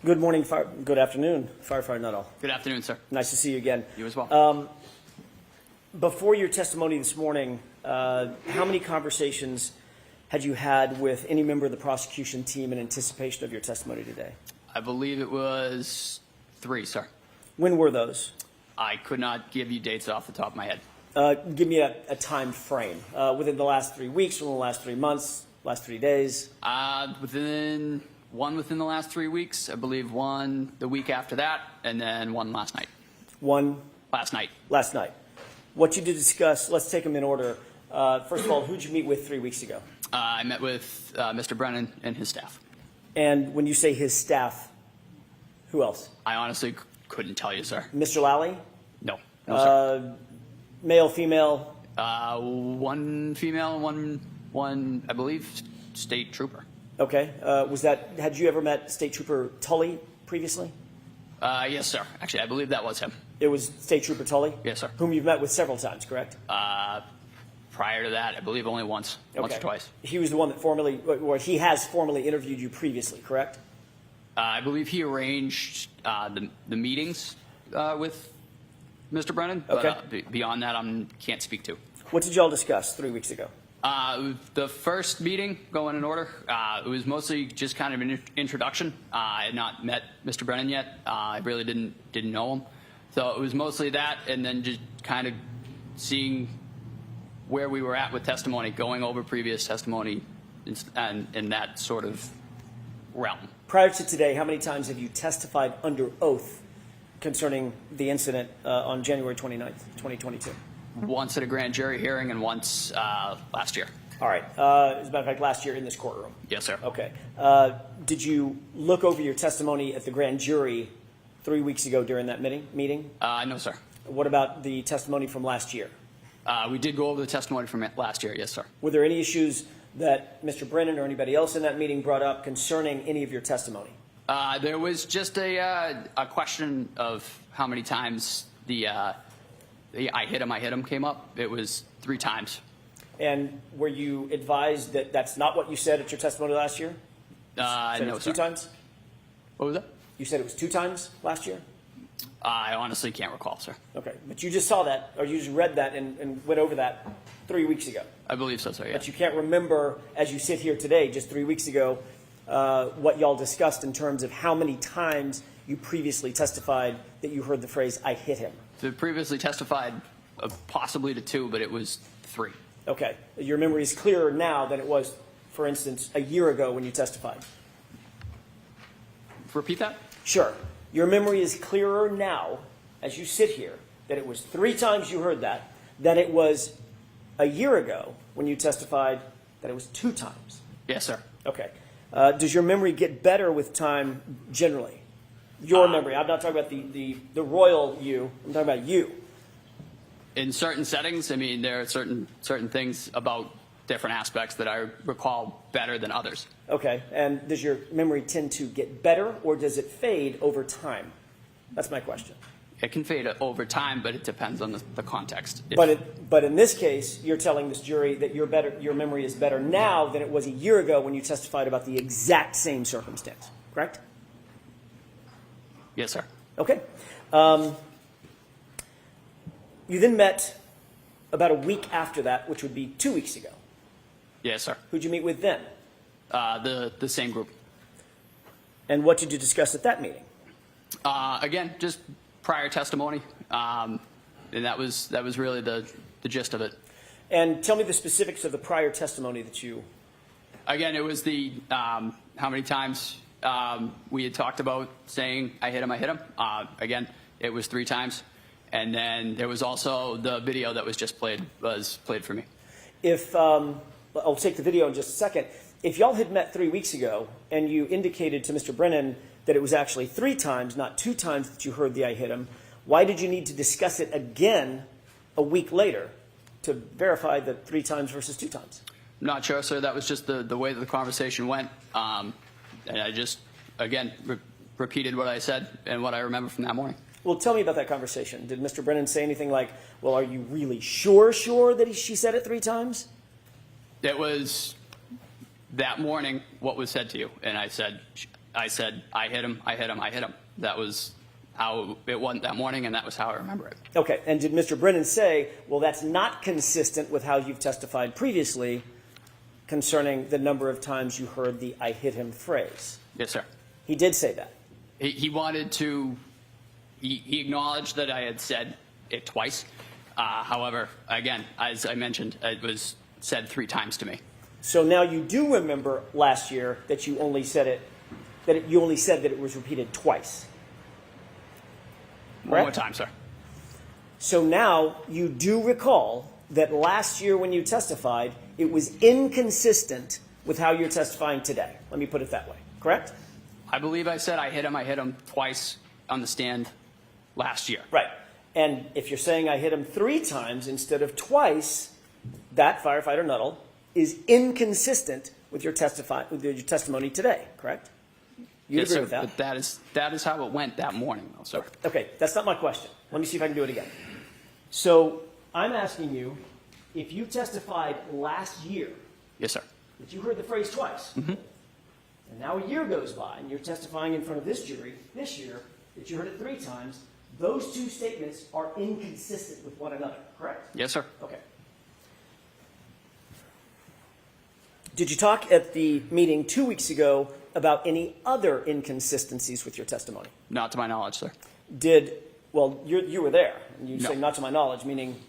Good morning, good afternoon, Firefighter Nuttall. Good afternoon, sir. Nice to see you again. You as well. Before your testimony this morning, how many conversations had you had with any member of the prosecution team in anticipation of your testimony today? I believe it was 3, sir. When were those? I could not give you dates off the top of my head. Give me a time frame. Within the last 3 weeks, within the last 3 months, last 3 days? Within the last 3 weeks, I believe one the week after that, and then one last night. One? Last night. Last night. What you did discuss, let's take them in order. First of all, who did you meet with 3 weeks ago? I met with Mr. Brennan and his staff. And when you say his staff, who else? I honestly couldn't tell you, sir. Mr. Lally? No. No, sir. Male, female? One female and one, I believe, state trooper. Okay. Had you ever met State Trooper Tully previously? Yes, sir. Actually, I believe that was him. It was State Trooper Tully? Yes, sir. Whom you've met with several times, correct? Prior to that, I believe only once. Okay. Once or twice. He was the one that he has formally interviewed you previously, correct? I believe he arranged the meetings with Mr. Brennan, but Okay. Beyond that, I can't speak to. What did y'all discuss 3 weeks ago? The first meeting, going in order, it was mostly just kind of an introduction. I had not met Mr. Brennan yet. I really didn't know him. So it was mostly that, and then just kind of seeing where we were at with testimony, going over previous testimony and in that sort of realm. Prior to today, how many times have you testified under oath concerning the incident on January 29th, 2022? Once at a grand jury hearing and once last year. All right. As a matter of fact, last year in this courtroom. Yes, sir. Okay. Did you look over your testimony at the grand jury 3 weeks ago during that meeting? No, sir. What about the testimony from last year? We did go over the testimony from last year, yes, sir. Were there any issues that Mr. Brennan or anybody else in that meeting brought up concerning any of your testimony? There was just a question of how many times the I hit him came up. It was 3 times. And were you advised that that's not what you said at your testimony last year? No, sir. 2 times? What was that? You said it was 2 times last year? I honestly can't recall, sir. Okay. But you just saw that, or you just read that and went over that 3 weeks ago? I believe so, sir, yeah. But you can't remember, as you sit here today, just 3 weeks ago, what y'all discussed in terms of how many times you previously testified that you heard the phrase, I hit him. So previously testified possibly to 2, but it was 3. Okay. Your memory is clearer now than it was, for instance, a year ago when you testified. Repeat that? Sure. Your memory is clearer now, as you sit here, that it was 3 times you heard that, than it was a year ago when you testified that it was 2 times. Yes, sir. Okay. Does your memory get better with time generally? Your memory. I'm not talking about the royal you. I'm talking about you. In certain settings, I mean, there are certain things about different aspects that I recall better than others. Okay. And does your memory tend to get better, or does it fade over time? That's my question. It can fade over time, but it depends on the context. But in this case, you're telling this jury that your memory is better now than it was a year ago when you testified about the exact same circumstance, correct? Yes, sir. Okay. You then met about a week after that, which would be 2 weeks ago. Yes, sir. Who'd you meet with then? The same group. And what did you discuss at that meeting? Again, just prior testimony, and that was really the gist of it. And tell me the specifics of the prior testimony that you... Again, it was the how many times we had talked about saying I hit him. Again, it was 3 times. And then there was also the video that was just played for me. If I'll take the video in just a second. If y'all had met 3 weeks ago and you indicated to Mr. Brennan that it was actually 3 times, not 2 times that you heard the I hit him, why did you need to discuss it again a week later to verify the 3 times versus 2 times? I'm not sure, sir. That was just the way that the conversation went. And I just, again, repeated what I said and what I remember from that morning. Well, tell me about that conversation. Did Mr. Brennan say anything like, well, are you really sure that she said it 3 times? It was that morning what was said to you. And I said, I said, I hit him, I hit him, I hit him. That was how it went that morning, and that was how I remember it. Okay, and did Mr. Brennan say, well, that's not consistent with how you've testified previously concerning the number of times you heard the I hit him phrase? Yes, sir. He did say that. He wanted to, he acknowledged that I had said it twice. However, again, as I mentioned, it was said 3 times to me. So now you do remember last year that you only said it, you only said that it was repeated twice. One more time, sir. So now you do recall that last year when you testified, it was inconsistent with how you're testifying today. Let me put it that way, correct? I believe I said I hit him twice on the stand last year. Right. And if you're saying I hit him 3 times instead of twice, that firefighter Nuttall is inconsistent with your testimony today, correct? You Yes, agree sir, with that? but that is how it went that morning, though, sir. Okay, that's not my question. Let me see if I can do it again. So I'm asking you, if you testified last year, Yes, sir. that you heard the phrase twice, and now a year goes by, and you're testifying in front of this jury this year that you heard it 3 times, those 2 statements are inconsistent with one another, correct? Yes, sir. Okay. Did you talk at the meeting 2 weeks ago about any other inconsistencies with your testimony? Not to my knowledge, sir. Well, you were there, and you No. say not to my knowledge, meaning,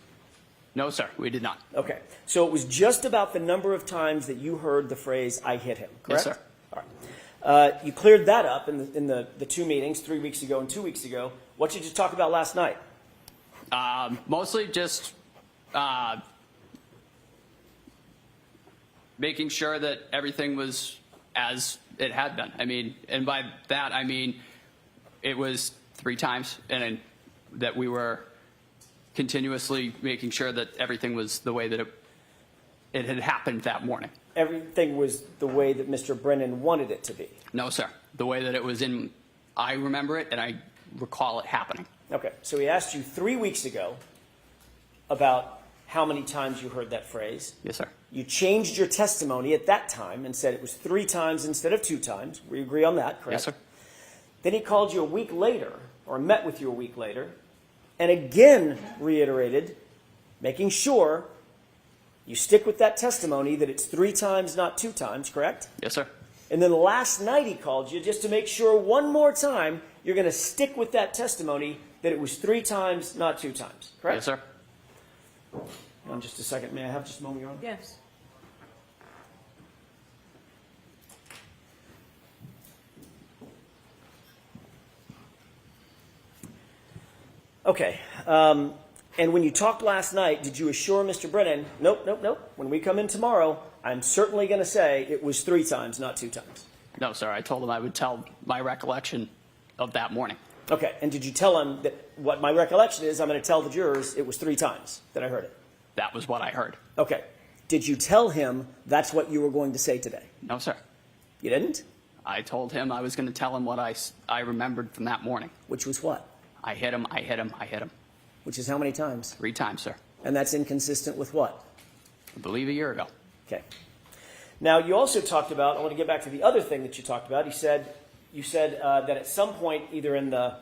No, sir, we did not. okay. So it was just about the number of times that you heard the phrase, I hit him, correct? Yes, sir. All right. You cleared that up in the 2 meetings, 3 weeks ago and 2 weeks ago. What did you talk about last night? Mostly just making sure that everything was as it had been. I mean, and by that, I mean, it was 3 times, and that we were continuously making sure that everything was the way that it had happened that morning. Everything was the way that Mr. Brennan wanted it to be. No, sir. The way that it was in, I remember it, and I recall it happening. Okay, so he asked you 3 weeks ago about how many times you heard that phrase. Yes, sir. You changed your testimony at that time and said it was 3 times instead of 2 times. We agree on that, correct? Yes, sir. Then he called you a week later, or met with you a week later, and again reiterated, making sure you stick with that testimony that it's 3 times, not 2 times, correct? Yes, sir. And then last night he called you just to make sure one more time you're going to stick with that testimony that it was 3 times, not 2 times, correct? Yes, sir. Hold on just a second. May I have just a moment, Your Honor? Yes. Okay. And when you talked last night, did you assure Mr. Brennan, nope, nope, nope, when we come in tomorrow, I'm certainly going to say it was 3 times, not 2 times? No, sir. I told him I would tell my recollection of that morning. Okay. And did you tell him that what my recollection is, I'm going to tell the jurors it was 3 times that I heard it? That was what I heard. Okay. Did you tell him that's what you were going to say today? No, sir. You didn't? I told him I was going to tell him what I remembered from that morning. Which was what? I hit him, I hit him, I hit him. Which is how many times? 3 times, sir. And that's inconsistent with what? I believe a year ago. Okay. Now, you also talked about, I want to get back to the other thing that you talked about. You said that at some point, either in the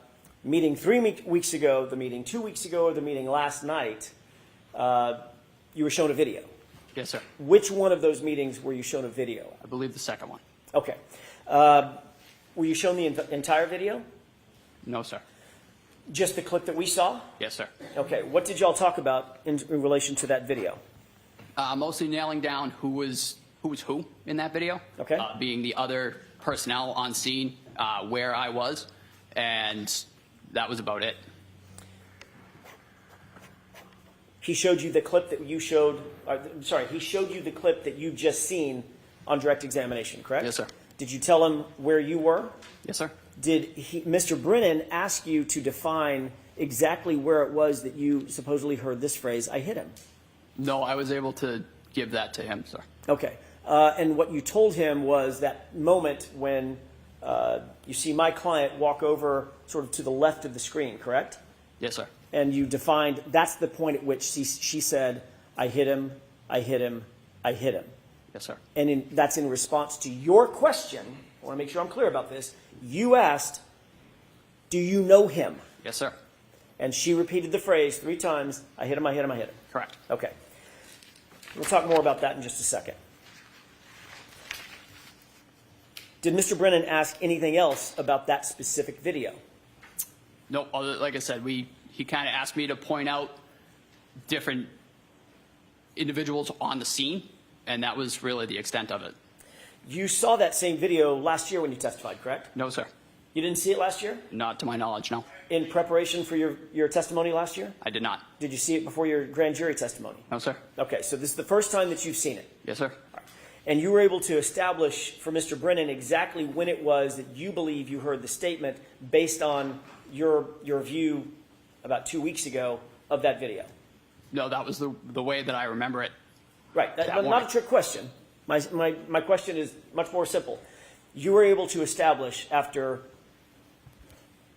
meeting 3 weeks ago, the meeting 2 weeks ago, or the meeting last night, you were shown a video. Yes, sir. Which one of those meetings were you shown a video? I believe the second one. Okay. Were you shown the entire video? No, sir. Just the clip that we saw? Yes, sir. Okay. What did y'all talk about in relation to that video? Mostly nailing down who was who in that video. Okay. Being the other personnel on scene, where I was, and that was about it. He showed you the clip that you showed. He showed you the clip that you just seen on direct examination, correct? Yes, sir. Did you tell him where you were? Yes, sir. Did Mr. Brennan ask you to define exactly where it was that you supposedly heard this phrase, I hit him? No, I was able to give that to him, sir. Okay. And what you told him was that moment when you see my client walk over sort of to the left of the screen, correct? Yes, sir. And you defined, that's the point at which she said, I hit him, I hit him, I hit him. Yes, sir. And that's in response to your question I want to make sure I'm clear about this. You asked, do you know him? Yes, sir. And she repeated the phrase 3 times, I hit him, I hit him, I hit him. Correct. Okay. We'll talk more about that in just a second. Did Mr. Brennan ask anything else about that specific video? No, like I said, he kind of asked me to point out different individuals on the scene, and that was really the extent of it. You saw that same video last year when you testified, correct? No, sir. You didn't see it last year? Not to my knowledge, no. In preparation for your testimony last year? I did not. Did you see it before your grand jury testimony? No, sir. Okay, so this is the first time that you've seen it. Yes, sir. And you were able to establish for Mr. Brennan exactly when it was that you believe you heard the statement based on your view about 2 weeks ago of that video. No, that was the way that I remember it. Right, That not morning. a trick question. My question is much more simple. You were able to establish after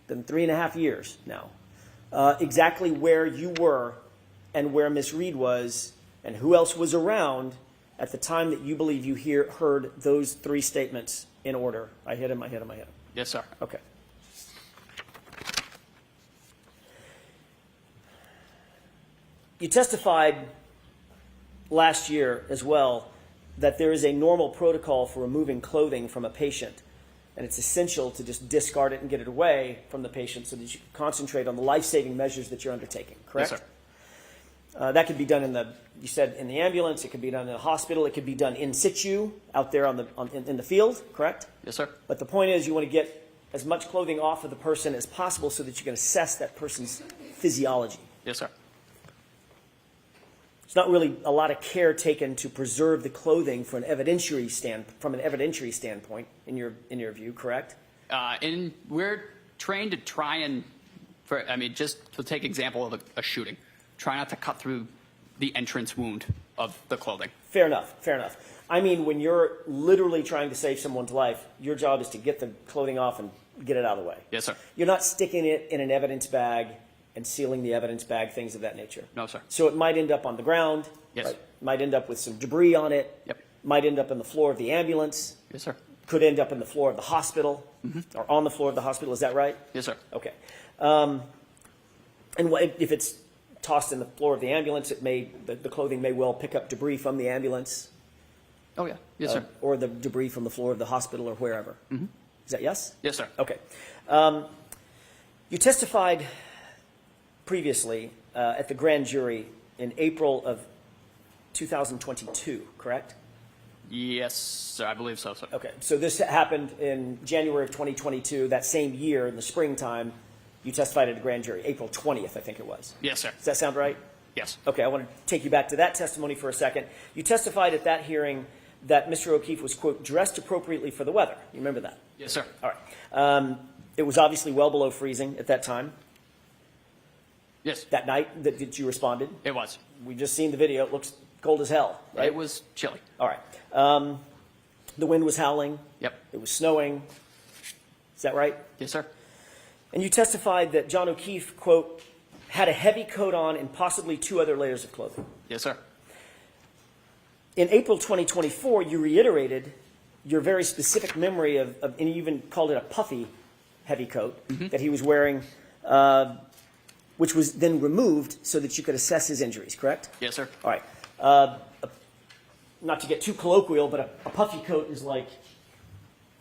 than 3.5 years now, exactly where you were and where Miss Reed was and who else was around at the time that you believe you heard those 3 statements in order. I hit him, I hit him, I hit him. Yes, sir. Okay. You testified last year as well that there is a normal protocol for removing clothing from a patient, and it's essential to just discard it and get it away from the patient so that you can concentrate on the life-saving measures that you're undertaking, correct? Yes, sir. That could be done you said in the ambulance, it could be done in the hospital, it could be done in situ, out there in the field, correct? Yes, sir. But the point is you want to get as much clothing off of the person as possible so that you can assess that person's physiology. Yes, sir. There's not really a lot of care taken to preserve the clothing from an evidentiary standpoint, in your view, correct? And we're trained to try and, just to take example of a shooting, try not to cut through the entrance wound of the clothing. Fair enough, fair enough. I mean, when you're literally trying to save someone's life, your job is to get the clothing off and get it out of the way. Yes, sir. You're not sticking it in an evidence bag and sealing the evidence bag, things of that nature. No, sir. So it might end up on the ground. Yes. Right? Might end up with some debris on it. Yep. Might end up on the floor of the ambulance. Yes, sir. Could end up in the floor of the hospital, or on the floor of the hospital. Is that right? Yes, sir. Okay. And if it's tossed in the floor of the ambulance, the clothing may well pick up debris from the ambulance. Oh, yeah. Yes, sir. Or the debris from the floor of the hospital or wherever. Is that yes? Yes, sir. Okay. You testified previously at the grand jury in April of 2022, correct? Yes, sir. I believe so, sir. Okay. So this happened in January of 2022, that same year in the springtime. You testified at a grand jury, April 20th, I think it was. Yes, sir. Does that sound right? Yes. Okay, I want to take you back to that testimony for a second. You testified at that hearing that Mr. O'Keefe was, quote, dressed appropriately for the weather. You remember that? Yes, sir. All right. It was obviously well below freezing at that time, Yes, that night that you responded. it was. We've just seen the video. It looks cold as hell, right? It was chilly. All right. The wind was howling. Yep. It was snowing. Is that right? Yes, sir. And you testified that John O'Keefe, quote, had a heavy coat on and possibly 2 other layers of clothing. Yes, sir. In April 2024, you reiterated your very specific memory of and you even called it a puffy heavy coat that he was wearing, which was then removed so that you could assess his injuries, correct? Yes, sir. All right. Not to get too colloquial, but a puffy coat is like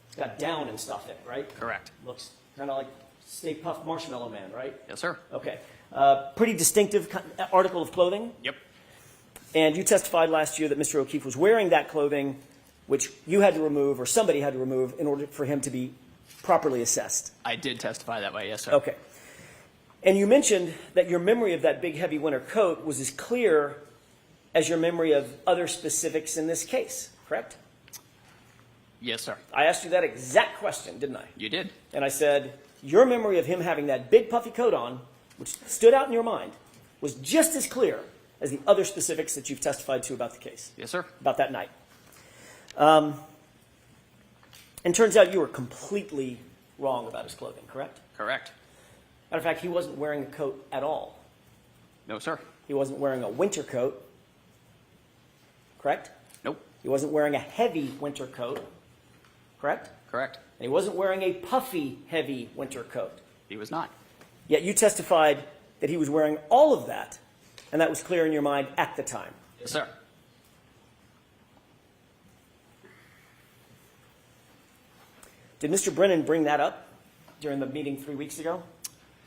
it's got down and stuff in it, right? Correct. Looks kind of like Stay Puft Marshmallow Man, right? Yes, sir. Okay. Pretty distinctive article of clothing. Yep. And you testified last year that Mr. O'Keefe was wearing that clothing, which you had to remove or somebody had to remove in order for him to be properly assessed. I did testify that way. Yes, sir. Okay. And you mentioned that your memory of that big heavy winter coat was as clear as your memory of other specifics in this case, correct? Yes, sir. I asked you that exact question, didn't I? You did. And I said, your memory of him having that big puffy coat on, which stood out in your mind, was just as clear as the other specifics that you've testified to about the case. Yes, sir. About that night. And turns out you were completely wrong about his clothing, correct? Correct. Matter of fact, he wasn't wearing a coat at all. No, sir. He wasn't wearing a winter coat, correct? Nope. He wasn't wearing a heavy winter coat, correct? Correct. And he wasn't wearing a puffy, heavy winter coat. He was not. Yet you testified that he was wearing all of that, and that was clear in your mind at the time. Yes, sir. Did Mr. Brennan bring that up during the meeting 3 weeks ago?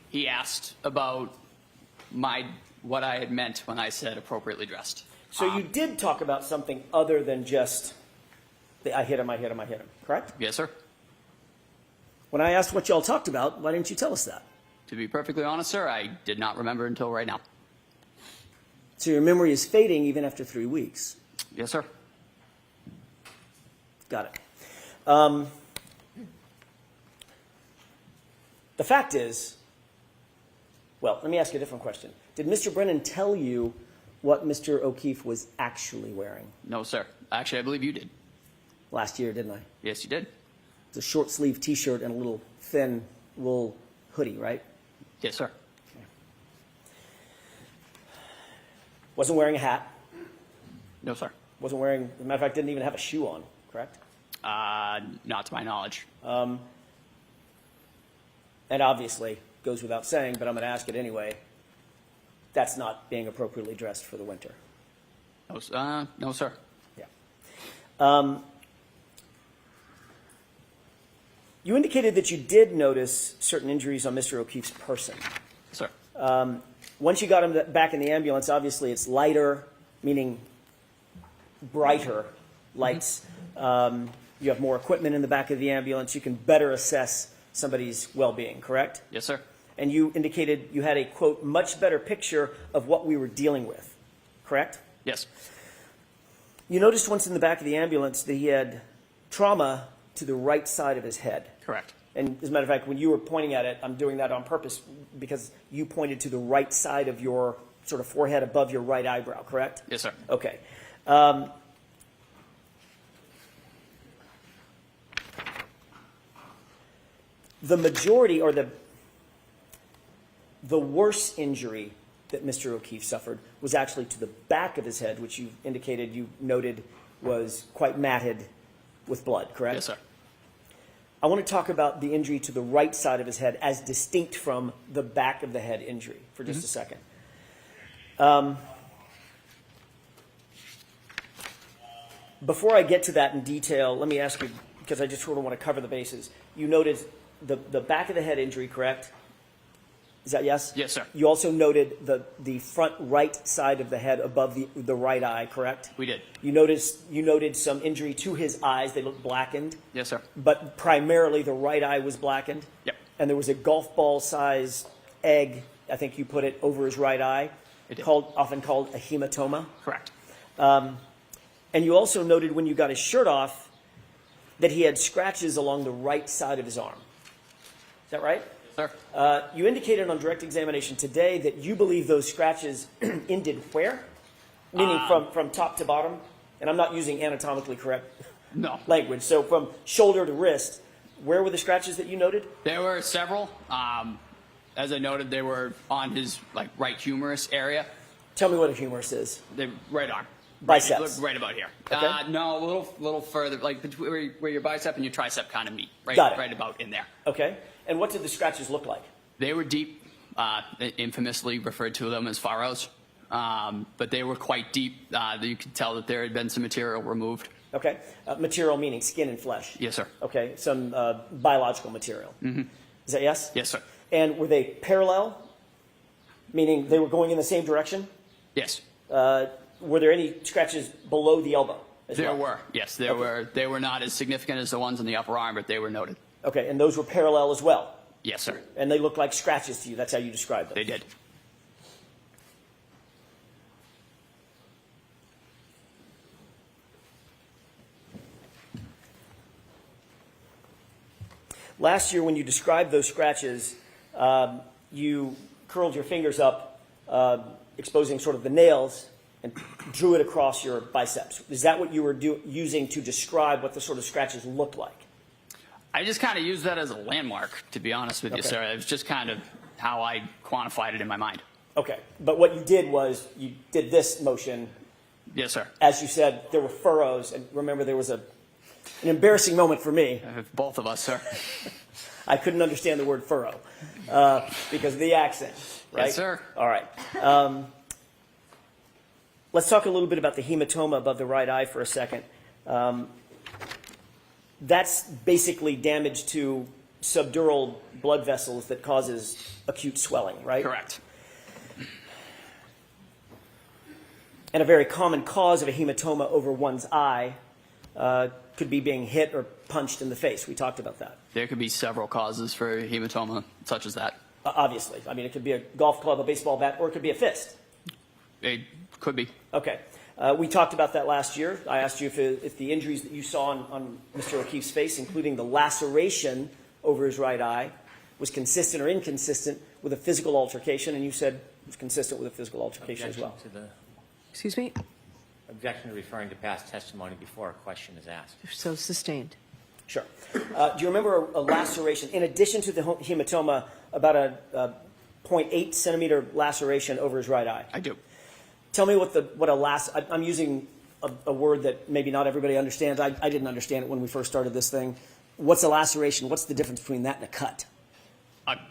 He asked about what I had meant when I said appropriately dressed. So you did talk about something other than just the I hit him, correct? Yes, sir. When I asked what y'all talked about, why didn't you tell us that? To be perfectly honest, sir, I did not remember until right now. So your memory is fading even after 3 weeks. Yes, sir. Got it. The fact is, well, let me ask you a different question. Did Mr. Brennan tell you what Mr. O'Keefe was actually wearing? No, sir. Actually, I believe you did. Last year, didn't I? Yes, you did. It's a short sleeve T-shirt and a little thin wool hoodie, right? Yes, sir. Okay. Wasn't wearing a hat. No, sir. Wasn't wearing, as a matter of fact, didn't even have a shoe on, correct? Not to my knowledge. And obviously, goes without saying, but I'm going to ask it anyway, that's not being appropriately dressed for the winter. No, sir. Yeah. You indicated that you did notice certain injuries on Mr. O'Keefe's person. Sir. Once you got him back in the ambulance, obviously it's lighter, meaning brighter lights. You have more equipment in the back of the ambulance. You can better assess somebody's well-being, correct? Yes, sir. And you indicated you had a, quote, much better picture of what we were dealing with, correct? Yes. You noticed once in the back of the ambulance that he had trauma to the right side of his head. Correct. And as a matter of fact, when you were pointing at it, I'm doing that on purpose because you pointed to the right side of your sort of forehead above your right eyebrow, correct? Yes, sir. Okay. The majority or the worst injury that Mr. O'Keefe suffered was actually to the back of his head, which you indicated, you noted, was quite matted with blood, correct? Yes, sir. I want to talk about the injury to the right side of his head as distinct from the back of the head injury for just a second. Before I get to that in detail, let me ask you, because I just sort of want to cover the bases. You noted the back of the head injury, correct? Is that yes? Yes, sir. You also noted the front right side of the head above the right eye, correct? We did. You noted some injury to his eyes. They looked blackened. Yes, sir. But primarily the right eye was blackened. Yep. And there was a golf ball size egg, I think you put it, over his right eye, often called a hematoma. Correct. And you also noted when you got his shirt off that he had scratches along the right side of his arm. Is that right? Sir. You indicated on direct examination today that you believe those scratches ended where? Meaning from top to bottom? And I'm not using anatomically correct No. language. So from shoulder to wrist, where were the scratches that you noted? There were several. As I noted, they were on his right humerus area. Tell me what a humerus is. The right arm. Biceps. Right about here. Okay. No, a little further, like between where your bicep and your tricep kind of meet. Right, Got it. Right about in there. Okay. And what did the scratches look like? They were deep, infamously referred to them as furrows, but they were quite deep. You could tell that there had been some material removed. Okay. Material meaning skin and flesh. Yes, sir. Okay. Some biological material. Mm-hmm. Is that yes? Yes, sir. And were they parallel? Meaning they were going in the same direction? Yes. Were there any scratches below the elbow as There well? were. Yes, there were. They were not as significant as the ones on the upper arm, but they were noted. Okay. And those were parallel as well? Yes, sir. And they looked like scratches to you. That's how you described them? They did. Last year when you described those scratches, you curled your fingers up, exposing sort of the nails, and drew it across your biceps. Is that what you were using to describe what the sort of scratches looked like? I just kind of used that as a landmark, to be honest with you, sir. It was just kind of how I quantified it in my mind. Okay. But what you did was you did this motion. Yes, sir. As you said, there were furrows. And remember, there was a An embarrassing moment for me. Both of us, sir. I couldn't understand the word furrow because of the accent, right? Yes, sir. All right. Let's talk a little bit about the hematoma above the right eye for a second. That's basically damage to subdural blood vessels that causes acute swelling, right? Correct. And a very common cause of a hematoma over one's eye could be being hit or punched in the face. We talked about that. There could be several causes for hematoma, such as that. Obviously. I mean, it could be a golf club, a baseball bat, or it could be a fist. It could be. Okay. We talked about that last year. I asked you if the injuries that you saw on Mr. O'Keefe's face, including the laceration over his right eye, was consistent or inconsistent with a physical altercation, and you said it was consistent with a physical altercation as well. Excuse me? Objection to referring to past testimony before a question is asked. So sustained. Sure. Do you remember a laceration, in addition to the hematoma, about a 0.8 centimeter laceration over his right eye? I do. Tell me I'm using a word that maybe not everybody understands. I didn't understand it when we first started this thing. What's a laceration? What's the difference between that and a cut?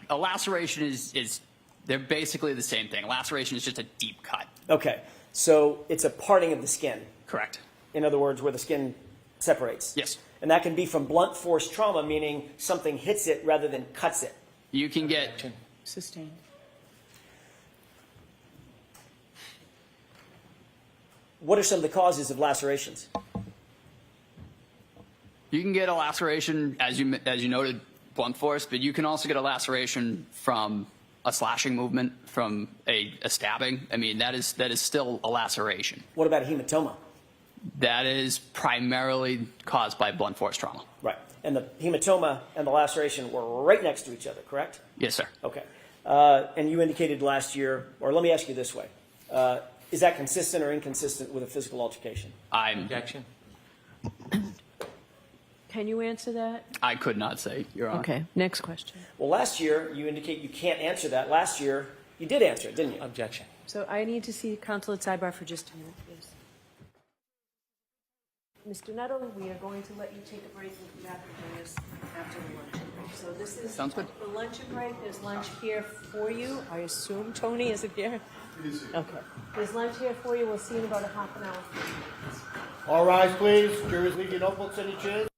A laceration is they're basically the same thing. A laceration is just a deep cut. Okay. So it's a parting of the skin. Correct. In other words, where the skin separates. Yes. And that can be from blunt force trauma, meaning something hits it rather than cuts it. You can get Sustained. What are some of the causes of lacerations? You can get a laceration, as you noted, blunt force, but you can also get a laceration from a slashing movement, from a stabbing. I mean, that is still a laceration. What about a hematoma? That is primarily caused by blunt force trauma. Right. And the hematoma and the laceration were right next to each other, correct? Yes, sir. Okay. And you indicated last year, or let me ask you this way. Is that consistent or inconsistent with a physical altercation? Objection. Can you answer that? I could not say, Your Honor. Okay. Next question. Well, last year, you indicate you can't answer that. Last year, you did answer it, didn't you? Objection. So I need to see counsel at sidebar for just a minute, please. Mr. Nuttall, we are going to let you take a break and come back and join us after the luncheon break. So this is Sounds good. the luncheon break. There's lunch here for you. I assume Tony is it here? It is. Okay. There's lunch here for you. We'll see you in about a half an hour. All rise, please. Jurors, leave your notebooks in your chairs.